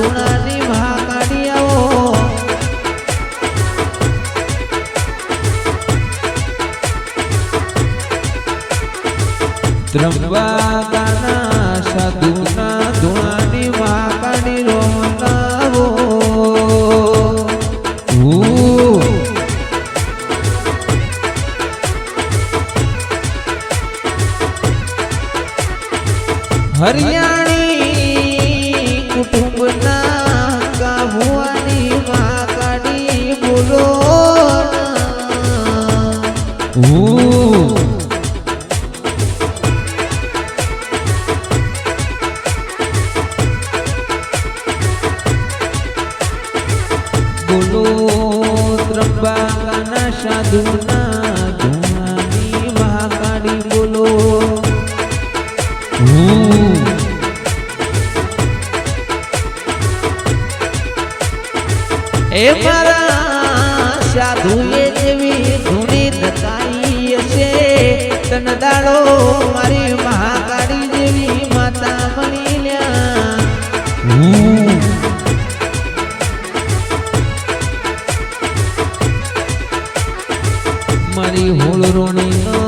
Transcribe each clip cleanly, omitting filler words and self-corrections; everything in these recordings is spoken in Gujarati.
ધૂણાની મહાકાળી આવો ત્રંબાકાના સાધુના ધૂણાની મહાકાળી રોમનાવો હરિયાણી કુટુંબના કાબુઆની મહાકાળી બોલો બોલો ત્રંબાકાના સાધુના ધૂણાની મહાકાળી બોલો એ મારા સાધુએ જેવી ધૂણી ધકાઈ હશે તન દાડો મારી મહાકાળી જેવી માતા મળી લ્યા મારી હોળ રોણી નો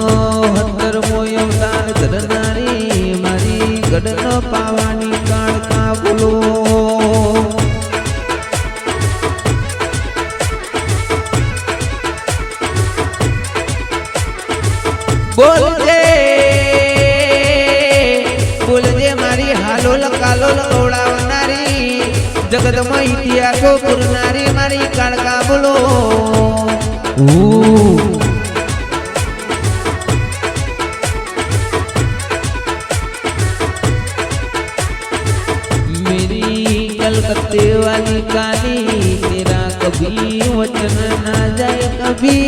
17મો અવતાર ધરનારી મારી ગડન પાવાની કાળકા બોલો બોલજે બોલજે મારી હાલોલ કાલોલ ઓળાવનારી જગતમાં ઇતિહાસો પૂરનારી મારી કાળકા બોલો मेरी कलकत्ते वाली काली तेरा कभी वचन ना जाए कभी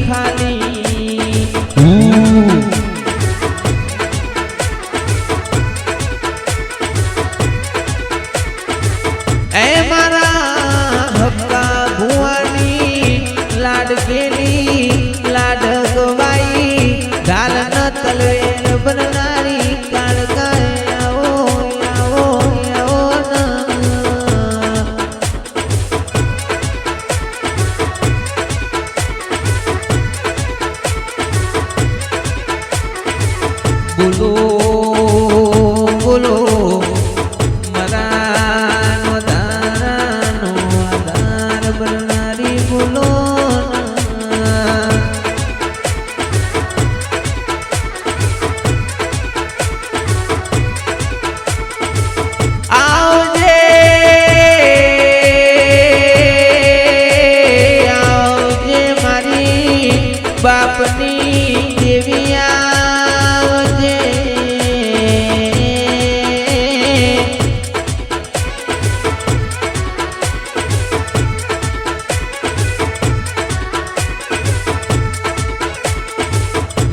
खाली ए मारा हक्का भुवानी लाड गेली लाड गवाई ढाल न तलवेर बननारी काळका બોલો બોલો મરાનો દારાનો આધાર બનનારી બોલો આવજે આવજે મારી બાપની દેવિયા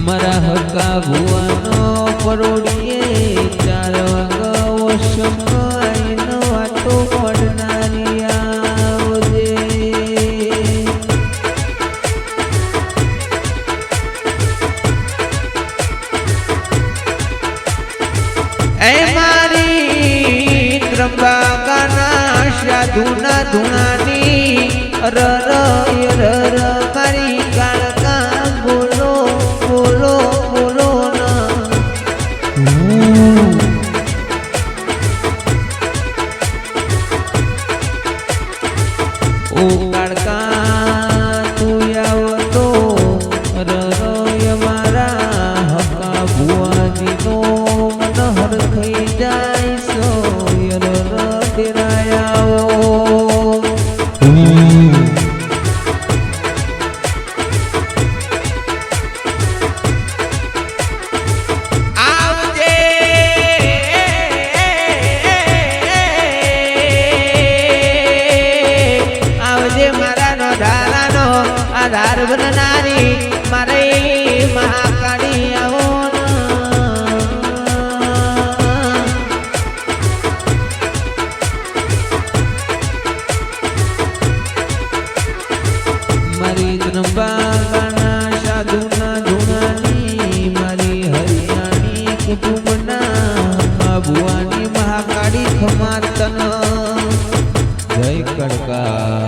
મારા હક્કા ભુવાનો પરોડીએ 4 વાગો શમાઈનો વાતો પડનારી આવજે એ મારી ત્રંબાકાના સાધુના ધૂણાની રર મારી કાળકા બોલો બોલો બોલો ઓ કાળકા તું આવતો રય મારા હક્કા ભુવાજીનો મન હરખઈ જાય સોયર ડેરાયાઓ આધાર બનનારી મારે મહાકાળી આવો મારી ત્રંબાકાના સાધુના ધૂણાની મારી હરિયાણી કુટુંબના ભુવાની મહાકાળી ખમાતન કડકા